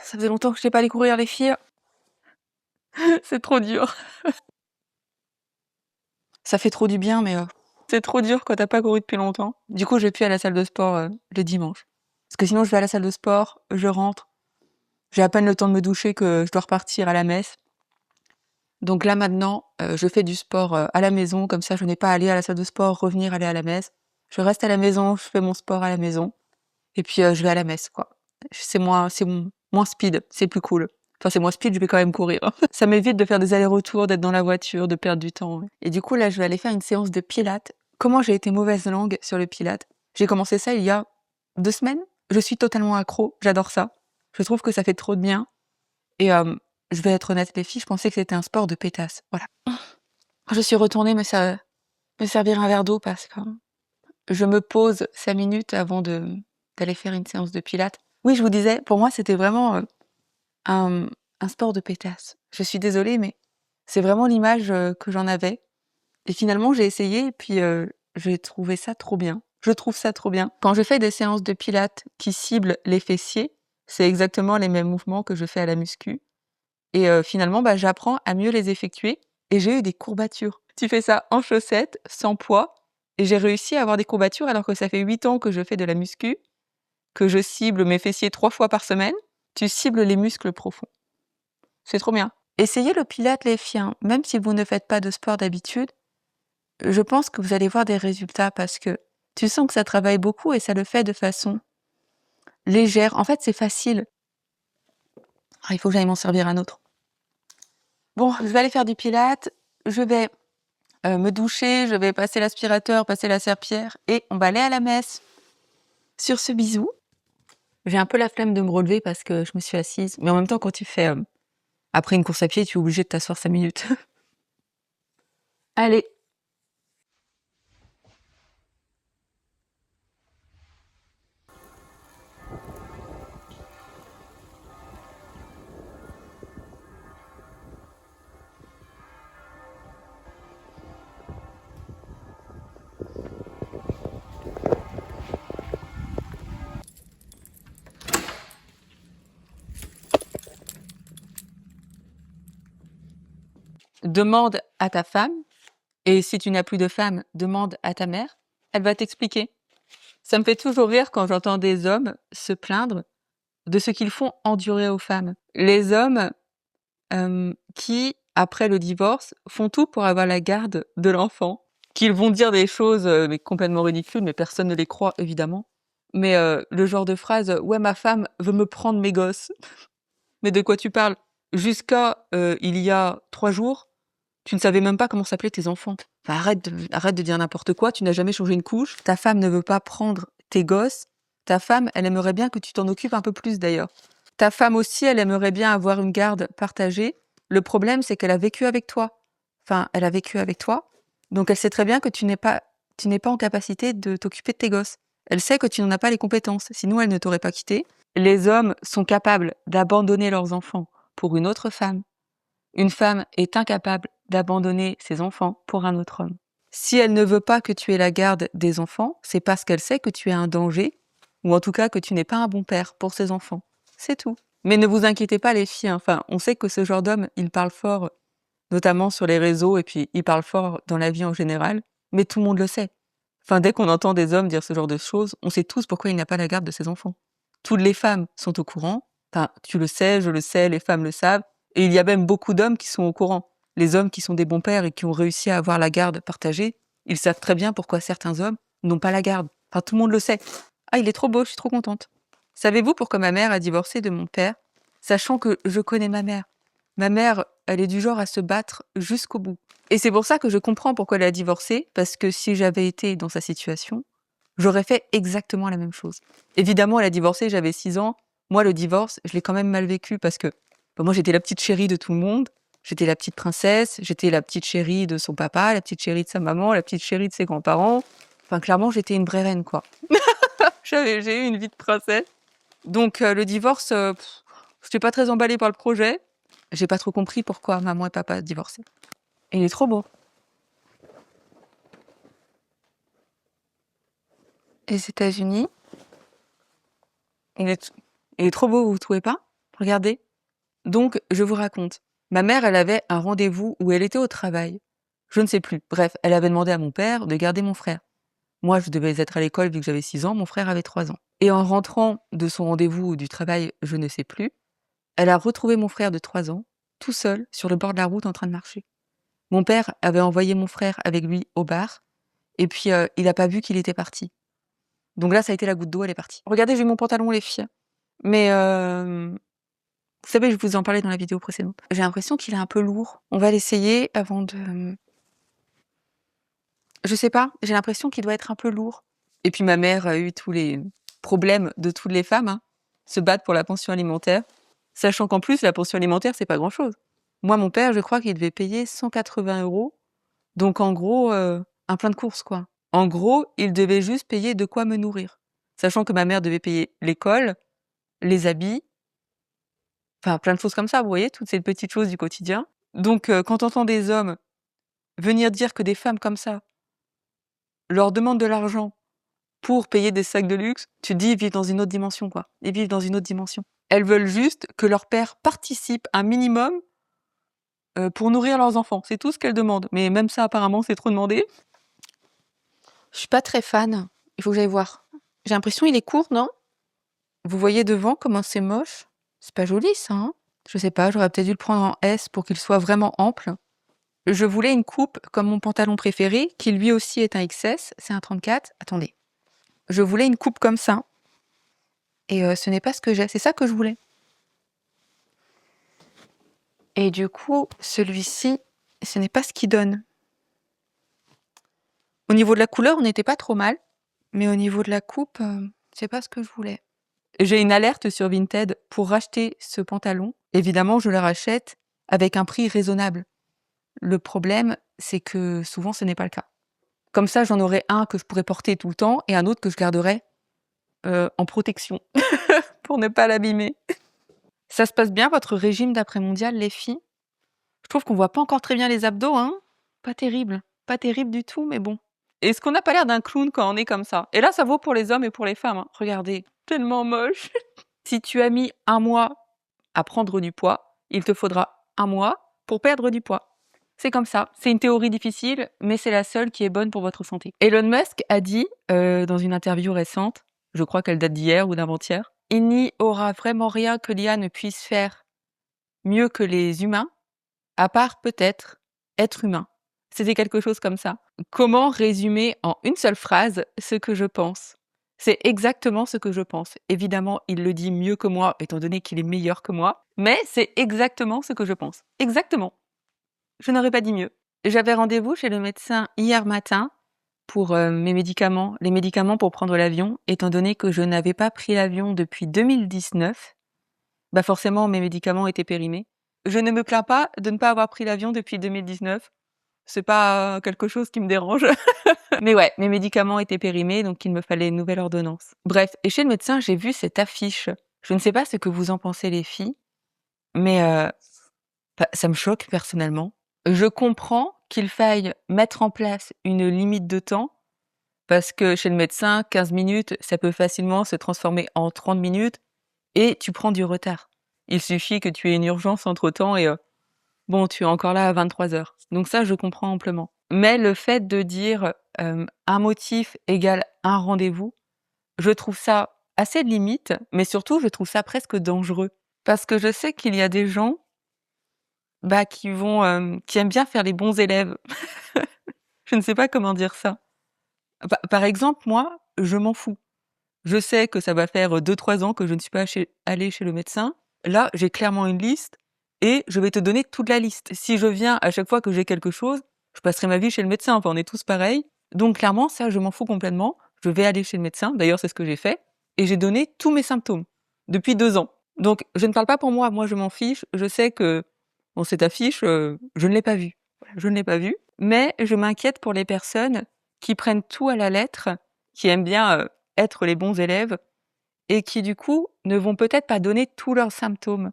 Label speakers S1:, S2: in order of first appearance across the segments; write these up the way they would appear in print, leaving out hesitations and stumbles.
S1: Ça faisait longtemps que je n'étais pas allée courir, les filles. C'est trop dur. Ça fait trop du bien, mais c'est trop dur quand t'as pas couru depuis longtemps. Du coup, je vais plus à la salle de sport le dimanche. Parce que sinon, je vais à la salle de sport, je rentre, j'ai à peine le temps de me doucher que je dois repartir à la messe. Donc là, maintenant, je fais du sport à la maison, comme ça, je n'ai pas à aller à la salle de sport, revenir, aller à la messe. Je reste à la maison, je fais mon sport à la maison, et puis je vais à la messe, quoi. Moins speed, c'est plus cool. Enfin, c'est moins speed, je vais quand même courir. Ça m'évite de faire des allers-retours, d'être dans la voiture, de perdre du temps. Et du coup, là, je vais aller faire une séance de pilates. Comment j'ai été mauvaise langue sur le pilates? J'ai commencé ça il y a 2 semaines. Je suis totalement accro, j'adore ça. Je trouve que ça fait trop de bien. Et je vais être honnête, les filles, je pensais que c'était un sport de pétasse. Voilà. Je suis retournée me servir un verre d'eau parce que je me pose 5 minutes avant d'aller faire une séance de pilates. Oui, je vous disais, pour moi, c'était vraiment un, un sport de pétasse. Je suis désolée, mais c'est vraiment l'image que j'en avais. Et finalement, j'ai essayé et puis j'ai trouvé ça trop bien. Je trouve ça trop bien. Quand je fais des séances de pilates qui ciblent les fessiers, c'est exactement les mêmes mouvements que je fais à la muscu. Et finalement, bah, j'apprends à mieux les effectuer et j'ai eu des courbatures. Tu fais ça en chaussettes, sans poids, et j'ai réussi à avoir des courbatures alors que ça fait 8 ans que je fais de la muscu, que je cible mes fessiers 3 fois par semaine. Tu cibles les muscles profonds. C'est trop bien. Essayez le pilates, les filles, hein. Même si vous ne faites pas de sport d'habitude, je pense que vous allez voir des résultats parce que tu sens que ça travaille beaucoup et ça le fait de façon légère. En fait, c'est facile. Ah, il faut que j'aille m'en servir un autre. Bon, je vais aller faire du pilates. Je vais me doucher, je vais passer l'aspirateur, passer la serpillière et on va aller à la messe. Sur ce, bisou. J'ai un peu la flemme de me relever parce que je me suis assise. Mais en même temps, quand tu fais après une course à pied, tu es obligé de t'asseoir 5 minutes. Allez. Demande à ta femme, et si tu n'as plus de femme, demande à ta mère. Elle va t'expliquer. Ça me fait toujours rire quand j'entends des hommes se plaindre de ce qu'ils font endurer aux femmes. Les hommes qui, après le divorce, font tout pour avoir la garde de l'enfant. Qu'ils vont dire des choses mais complètement ridicules, mais personne ne les croit évidemment. Mais le genre de phrase ouais, ma femme veut me prendre mes gosses. Mais de quoi tu parles? Jusqu'à il y a 3 jours, tu ne savais même pas comment s'appelaient tes enfants. Enfin, arrête de dire n'importe quoi, tu n'as jamais changé une couche. Ta femme ne veut pas prendre tes gosses. Ta femme, elle aimerait bien que tu t'en occupes un peu plus d'ailleurs. Ta femme aussi, elle aimerait bien avoir une garde partagée. Le problème, c'est qu'elle a vécu avec toi. Enfin, elle a vécu avec toi. Donc, elle sait très bien que tu n'es pas en capacité de t'occuper de tes gosses. Elle sait que tu n'en as pas les compétences. Sinon, elle ne t'aurait pas quitté. Les hommes sont capables d'abandonner leurs enfants pour une autre femme. Une femme est incapable d'abandonner ses enfants pour un autre homme. Si elle ne veut pas que tu aies la garde des enfants, c'est parce qu'elle sait que tu es un danger, ou en tout cas que tu n'es pas un bon père pour ses enfants. C'est tout. Mais ne vous inquiétez pas les filles, enfin, on sait que ce genre d'homme, il parle fort, notamment sur les réseaux, et puis il parle fort dans la vie en général, mais tout le monde le sait. Enfin, dès qu'on entend des hommes dire ce genre de choses, on sait tous pourquoi il n'a pas la garde de ses enfants. Toutes les femmes sont au courant, enfin, tu le sais, je le sais, les femmes le savent, et il y a même beaucoup d'hommes qui sont au courant. Les hommes qui sont des bons pères et qui ont réussi à avoir la garde partagée, ils savent très bien pourquoi certains hommes n'ont pas la garde. Enfin, tout le monde le sait. Ah, il est trop beau, je suis trop contente. Savez-vous pourquoi ma mère a divorcé de mon père? Sachant que je connais ma mère. Ma mère, elle est du genre à se battre jusqu'au bout. Et c'est pour ça que je comprends pourquoi elle a divorcé, parce que si j'avais été dans sa situation, j'aurais fait exactement la même chose. Évidemment, elle a divorcé, j'avais 6 ans. Moi, le divorce, je l'ai quand même mal vécu parce que moi, j'étais la petite chérie de tout le monde. J'étais la petite princesse, j'étais la petite chérie de son papa, la petite chérie de sa maman, la petite chérie de ses grands-parents. Enfin, clairement, j'étais une vraie reine, quoi. J'ai eu une vie de princesse. Donc, le divorce, je n'étais pas très emballée par le projet. J'ai pas trop compris pourquoi maman et papa divorçaient. Et il est trop beau. Les États-Unis, il est trop beau, vous trouvez pas? Regardez. Donc, je vous raconte. Ma mère, elle avait un rendez-vous où elle était au travail. Je ne sais plus. Bref, elle avait demandé à mon père de garder mon frère. Moi, je devais être à l'école vu que j'avais 6 ans, mon frère avait 3 ans. Et en rentrant de son rendez-vous ou du travail, je ne sais plus, elle a retrouvé mon frère de 3 ans, tout seul, sur le bord de la route en train de marcher. Mon père avait envoyé mon frère avec lui au bar, et puis il n'a pas vu qu'il était parti. Donc là, ça a été la goutte d'eau, elle est partie. Regardez, j'ai mon pantalon, les filles. Mais vous savez, je vous en parlais dans la vidéo précédente. J'ai l'impression qu'il est un peu lourd. On va l'essayer avant de... Je sais pas, j'ai l'impression qu'il doit être un peu lourd. Et puis ma mère a eu tous les problèmes de toutes les femmes, hein, se battre pour la pension alimentaire, sachant qu'en plus, la pension alimentaire, c'est pas grand-chose. Moi, mon père, je crois qu'il devait payer 180 €. Donc en gros, un plein de courses, quoi. En gros, il devait juste payer de quoi me nourrir. Sachant que ma mère devait payer l'école, les habits, enfin plein de choses comme ça, vous voyez, toutes ces petites choses du quotidien. Donc quand on entend des hommes venir dire que des femmes comme ça leur demandent de l'argent pour payer des sacs de luxe, tu te dis, ils vivent dans une autre dimension, quoi. Ils vivent dans une autre dimension. Elles veulent juste que leur père participe un minimum pour nourrir leurs enfants. C'est tout ce qu'elles demandent. Mais même ça, apparemment, c'est trop demandé. Je suis pas très fan. Il faut que j'aille voir. J'ai l'impression il est court, non? Vous voyez devant comment c'est moche? C'est pas joli, ça, hein? Je sais pas, j'aurais peut-être dû le prendre en S pour qu'il soit vraiment ample. Je voulais une coupe comme mon pantalon préféré, qui lui aussi est un XS, c'est un 34. Attendez. Je voulais une coupe comme ça. Et ce n'est pas ce que j'ai. C'est ça que je voulais. Et du coup, celui-ci, ce n'est pas ce qu'il donne. Au niveau de la couleur, on n'était pas trop mal. Mais au niveau de la coupe, c'est pas ce que je voulais. J'ai une alerte sur Vinted pour racheter ce pantalon. Évidemment, je le rachète avec un prix raisonnable. Le problème, c'est que souvent, ce n'est pas le cas. Comme ça, j'en aurai un que je pourrais porter tout le temps et un autre que je garderai en protection pour ne pas l'abîmer. Ça se passe bien, votre régime d'après-mondial, les filles? Je trouve qu'on voit pas encore très bien les abdos, hein? Pas terrible. Pas terrible du tout, mais bon. Est-ce qu'on n'a pas l'air d'un clown quand on est comme ça? Et là, ça vaut pour les hommes et pour les femmes, hein. Regardez, tellement moche. Si tu as mis 1 mois à prendre du poids, il te faudra 1 mois pour perdre du poids. C'est comme ça. C'est une théorie difficile, mais c'est la seule qui est bonne pour votre santé. Elon Musk a dit, dans une interview récente, je crois qu'elle date d'hier ou d'avant-hier, il n'y aura vraiment rien que l'IA ne puisse faire mieux que les humains, à part peut-être être humain. C'était quelque chose comme ça. Comment résumer en une seule phrase ce que je pense? C'est exactement ce que je pense. Évidemment, il le dit mieux que moi, étant donné qu'il est meilleur que moi, mais c'est exactement ce que je pense. Exactement. Je n'aurais pas dit mieux. J'avais rendez-vous chez le médecin hier matin pour mes médicaments, les médicaments pour prendre l'avion, étant donné que je n'avais pas pris l'avion depuis 2019. Bah forcément, mes médicaments étaient périmés. Je ne me plains pas de ne pas avoir pris l'avion depuis 2019. C'est pas quelque chose qui me dérange. Mais ouais, mes médicaments étaient périmés, donc il me fallait une nouvelle ordonnance. Bref, et chez le médecin, j'ai vu cette affiche. Je ne sais pas ce que vous en pensez les filles, mais ça me choque personnellement. Je comprends qu'il faille mettre en place une limite de temps, parce que chez le médecin, 15 minutes, ça peut facilement se transformer en 30 minutes, et tu prends du retard. Il suffit que tu aies une urgence entre-temps et bon, tu es encore là à 23h. Donc ça, je comprends amplement. Mais le fait de dire un motif égale un rendez-vous, je trouve ça assez limite, mais surtout, je trouve ça presque dangereux. Parce que je sais qu'il y a des gens qui aiment bien faire les bons élèves. Je ne sais pas comment dire ça. Par exemple, moi, je m'en fous. Je sais que ça va faire 2-3 ans que je ne suis pas allée chez le médecin. Là, j'ai clairement une liste et je vais te donner toute la liste. Si je viens à chaque fois que j'ai quelque chose, je passerai ma vie chez le médecin. Enfin, on est tous pareils. Donc clairement, ça, je m'en fous complètement. Je vais aller chez le médecin. D'ailleurs, c'est ce que j'ai fait. Et j'ai donné tous mes symptômes depuis 2 ans. Donc, je ne parle pas pour moi. Moi, je m'en fiche. Je sais que cette affiche, je ne l'ai pas vue. Voilà, je ne l'ai pas vue. Mais je m'inquiète pour les personnes qui prennent tout à la lettre, qui aiment bien être les bons élèves et qui du coup ne vont peut-être pas donner tous leurs symptômes.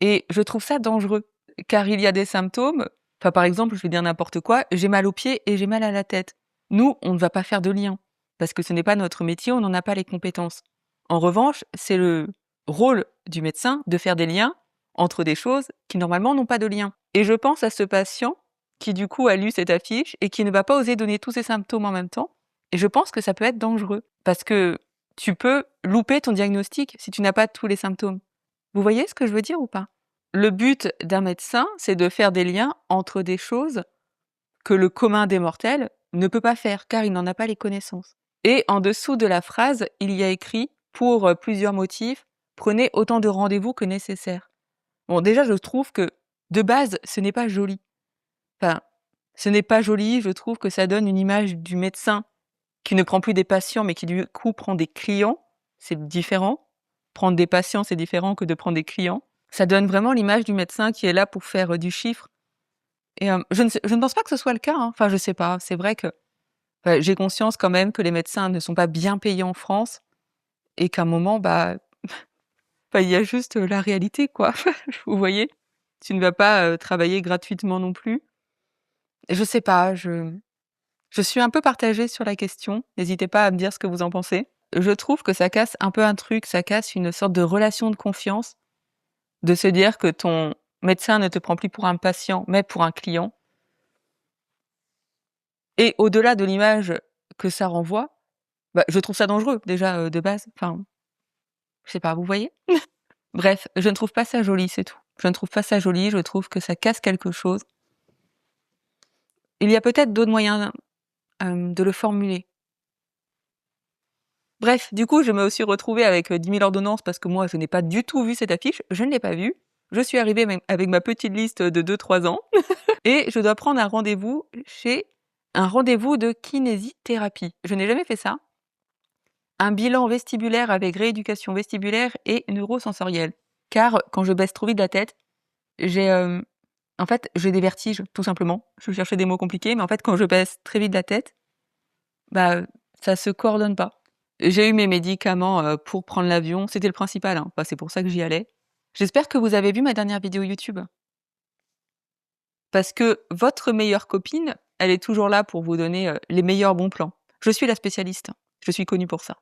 S1: Et je trouve ça dangereux, car il y a des symptômes, par exemple, je vais dire n'importe quoi, j'ai mal aux pieds et j'ai mal à la tête. Nous, on ne va pas faire de lien, parce que ce n'est pas notre métier, on n'en a pas les compétences. En revanche, c'est le rôle du médecin de faire des liens entre des choses qui normalement n'ont pas de lien. Et je pense à ce patient qui du coup a lu cette affiche et qui ne va pas oser donner tous ses symptômes en même temps. Et je pense que ça peut être dangereux parce que tu peux louper ton diagnostic si tu n'as pas tous les symptômes. Vous voyez ce que je veux dire ou pas? Le but d'un médecin, c'est de faire des liens entre des choses que le commun des mortels ne peut pas faire car il n'en a pas les connaissances. Et en dessous de la phrase, il y a écrit « Pour plusieurs motifs, prenez autant de rendez-vous que nécessaire ». Bon, déjà, je trouve que, de base, ce n'est pas joli. Enfin, ce n'est pas joli, je trouve que ça donne une image du médecin qui ne prend plus des patients, mais qui du coup prend des clients. C'est différent. Prendre des patients, c'est différent que de prendre des clients. Ça donne vraiment l'image du médecin qui est là pour faire du chiffre. Et je ne pense pas que ce soit le cas, hein. Enfin, je sais pas. C'est vrai que j'ai conscience quand même que les médecins ne sont pas bien payés en France et qu'à un moment, il y a juste la réalité, quoi. Vous voyez? Tu ne vas pas travailler gratuitement non plus. Et je sais pas, je suis un peu partagée sur la question. N'hésitez pas à me dire ce que vous en pensez. Je trouve que ça casse un peu un truc, ça casse une sorte de relation de confiance, de se dire que ton médecin ne te prend plus pour un patient, mais pour un client. Et au-delà de l'image que ça renvoie, je trouve ça dangereux déjà de base. Enfin, je sais pas, vous voyez? Bref, je ne trouve pas ça joli, c'est tout. Je ne trouve pas ça joli, je trouve que ça casse quelque chose. Il y a peut-être d'autres moyens de le formuler. Bref, du coup, je me suis retrouvée avec 10 000 ordonnances parce que moi, je n'ai pas du tout vu cette affiche, je ne l'ai pas vue. Je suis arrivée avec ma petite liste de 2-3 ans et je dois prendre un rendez-vous de kinésithérapie. Je n'ai jamais fait ça. Un bilan vestibulaire avec rééducation vestibulaire et neurosensorielle. Car quand je baisse trop vite la tête, j'ai j'ai des vertiges, tout simplement. Je cherchais des mots compliqués, mais en fait, quand je baisse très vite la tête, ça se coordonne pas. J'ai eu mes médicaments pour prendre l'avion, c'était le principal, hein. C'est pour ça que j'y allais. J'espère que vous avez vu ma dernière vidéo YouTube. Parce que votre meilleure copine, elle est toujours là pour vous donner les meilleurs bons plans. Je suis la spécialiste, je suis connue pour ça.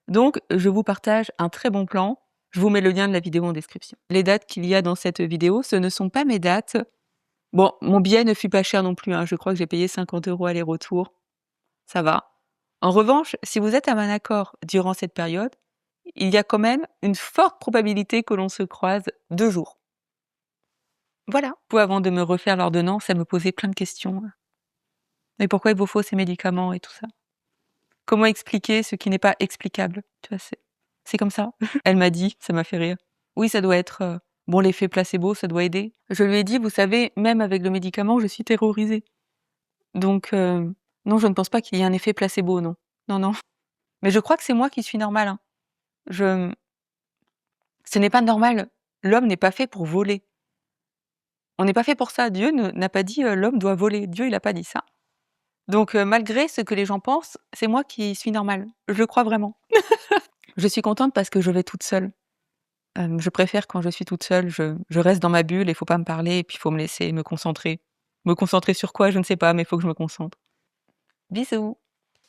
S1: Donc, je vous partage un très bon plan. Je vous mets le lien de la vidéo en description. Les dates qu'il y a dans cette vidéo, ce ne sont pas mes dates. Bon, mon billet ne fut pas cher non plus, hein. Je crois que j'ai payé 50 € aller-retour. Ça va. En revanche, si vous êtes à Manacor durant cette période, il y a quand même une forte probabilité que l'on se croise 2 jours. Voilà. Avant de me refaire l'ordonnance, elle me posait plein de questions. Mais pourquoi il vous faut ces médicaments et tout ça? Comment expliquer ce qui n'est pas explicable? Tu vois, c'est comme ça. Elle m'a dit, ça m'a fait rire. Oui, ça doit être l'effet placebo, ça doit aider. Je lui ai dit, vous savez, même avec le médicament, je suis terrorisée. Donc, non, je ne pense pas qu'il y ait un effet placebo, non. Non, non. Mais je crois que c'est moi qui suis normale, hein. Ce n'est pas normal. L'homme n'est pas fait pour voler. On n'est pas fait pour ça. Dieu n'a pas dit l'homme doit voler. Dieu, il n'a pas dit ça. Donc, malgré ce que les gens pensent, c'est moi qui suis normale. Je le crois vraiment. Je suis contente parce que je vais toute seule. Je préfère quand je suis toute seule, je reste dans ma bulle et faut pas me parler et puis il faut me laisser me concentrer. Me concentrer sur quoi? Je ne sais pas, mais il faut que je me concentre. Bisous.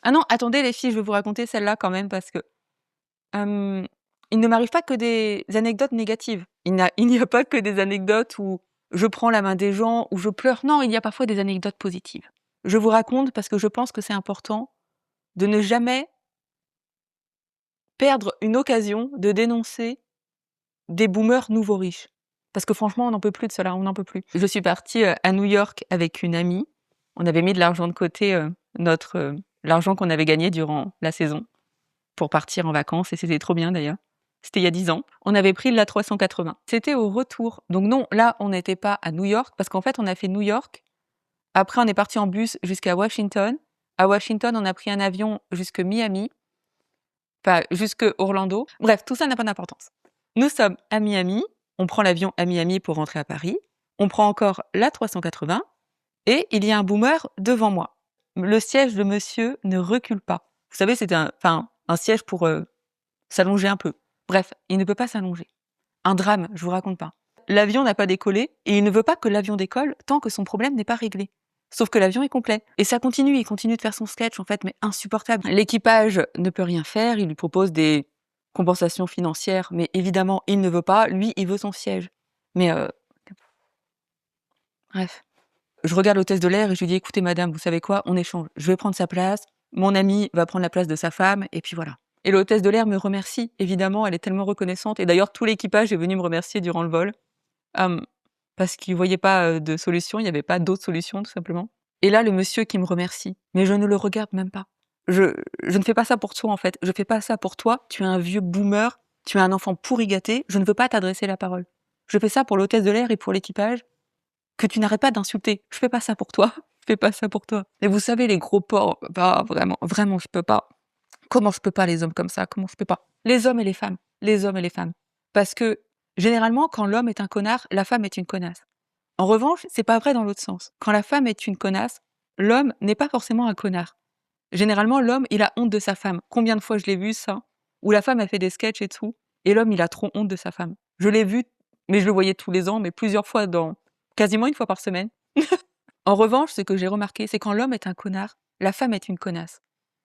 S1: Ah non, attendez les filles, je vais vous raconter celle-là quand même parce que il ne m'arrive pas que des anecdotes négatives. Il n'y a pas que des anecdotes où je prends la main des gens, où je pleure. Non, il y a parfois des anecdotes positives. Je vous raconte parce que je pense que c'est important de ne jamais perdre une occasion de dénoncer des boomers nouveaux riches. Parce que franchement, on n'en peut plus de cela, on n'en peut plus. Je suis partie à New York avec une amie. On avait mis de l'argent de côté, l'argent qu'on avait gagné durant la saison pour partir en vacances et c'était trop bien d'ailleurs. C'était il y a 10 ans. On avait pris l'A380. C'était au retour. Donc non, là, on n'était pas à New York parce qu'en fait, on a fait New York. Après, on est parti en bus jusqu'à Washington. À Washington, on a pris un avion jusque Miami. Enfin, jusque Orlando. Bref, tout ça n'a pas d'importance. Nous sommes à Miami. On prend l'avion à Miami pour rentrer à Paris. On prend encore l'A380. Et il y a un boomer devant moi. Le siège de monsieur ne recule pas. Vous savez, c'était un siège pour s'allonger un peu. Bref, il ne peut pas s'allonger. Un drame, je vous raconte pas. L'avion n'a pas décollé et il ne veut pas que l'avion décolle tant que son problème n'est pas réglé. Sauf que l'avion est complet. Et ça continue, il continue de faire son sketch en fait, mais insupportable. L'équipage ne peut rien faire, il lui propose des compensation financière, mais évidemment, il ne veut pas, lui, il veut son siège. Mais bref. Je regarde l'hôtesse de l'air et je lui dis: «Écoutez madame, vous savez quoi? On échange. Je vais prendre sa place, mon ami va prendre la place de sa femme et puis voilà». Et l'hôtesse de l'air me remercie, évidemment, elle est tellement reconnaissante et d'ailleurs tout l'équipage est venu me remercier durant le vol, hem, parce qu'il voyait pas, de solution, il y avait pas d'autre solution tout simplement. Et là, le monsieur qui me remercie, mais je ne le regarde même pas. Je je ne fais pas ça pour toi, en fait, je fais pas ça pour toi, tu es un vieux boomer, tu es un enfant pourri gâté, je ne veux pas t'adresser la parole. Je fais ça pour l'hôtesse de l'air et pour l'équipage que tu n'arrêtes pas d'insulter. Je fais pas ça pour toi, je fais pas ça pour toi. Et vous savez les gros porcs, bah, vraiment, vraiment je peux pas. Comment je peux pas les hommes comme ça? Comment je peux pas? Les hommes et les femmes, les hommes et les femmes. Parce que généralement quand l'homme est un connard, la femme est une connasse. En revanche, c'est pas vrai dans l'autre sens. Quand la femme est une connasse, l'homme n'est pas forcément un connard. Généralement, l'homme, il a honte de sa femme. Combien de fois je l'ai vu ça? Où la femme a fait des sketchs et tout, et l'homme, il a trop honte de sa femme. Je l'ai vu, mais je le voyais tous les ans, mais plusieurs fois dans quasiment une fois par semaine. En revanche, ce que j'ai remarqué, c'est quand l'homme est un connard, la femme est une connasse.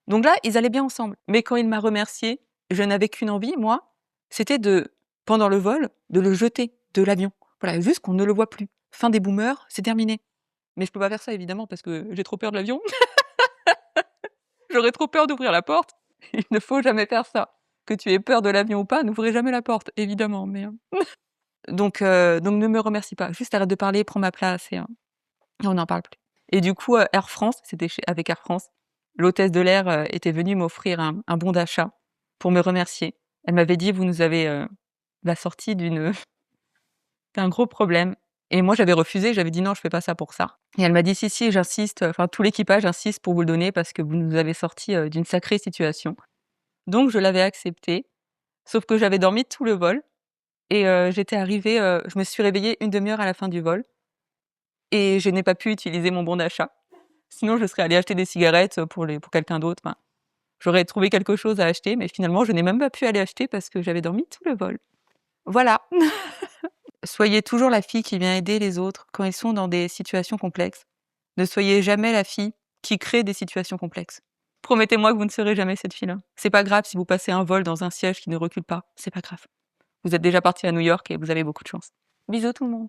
S1: Donc là, ils allaient bien ensemble. Mais quand il m'a remercié, je n'avais qu'une envie, moi, c'était de, pendant le vol, de le jeter de l'avion. Voilà, juste qu'on ne le voit plus. Fin des boomers, c'est terminé. Mais je peux pas faire ça évidemment parce que j'ai trop peur de l'avion. J'aurais trop peur d'ouvrir la porte. Il ne faut jamais faire ça. Que tu aies peur de l'avion ou pas, n'ouvrez jamais la porte, évidemment. Mais donc ne me remercie pas. Juste arrête de parler, prends ma place et on n'en parle plus. Et du coup, Air France, c'était avec Air France, l'hôtesse de l'air était venue m'offrir un bon d'achat pour me remercier. Elle m'avait dit: «Vous nous avez sorti d'un gros problème». Et moi, j'avais refusé, j'avais dit: «Non, je fais pas ça pour ça». Et elle m'a dit: «Si, si, j'insiste, enfin tout l'équipage insiste pour vous le donner parce que vous nous avez sortis d'une sacrée situation». Donc je l'avais accepté, sauf que j'avais dormi tout le vol et j'étais arrivée, je me suis réveillée une demi-heure à la fin du vol et je n'ai pas pu utiliser mon bon d'achat. Sinon, je serais allée acheter des cigarettes pour quelqu'un d'autre, enfin, j'aurais trouvé quelque chose à acheter, mais finalement, je n'ai même pas pu aller acheter parce que j'avais dormi tout le vol. Voilà. Soyez toujours la fille qui vient aider les autres quand ils sont dans des situations complexes. Ne soyez jamais la fille qui crée des situations complexes. Promettez-moi que vous ne serez jamais cette fille-là. C'est pas grave si vous passez un vol dans un siège qui ne recule pas, c'est pas grave. Vous êtes déjà parti à New York et vous avez beaucoup de chance. Bisous tout le monde.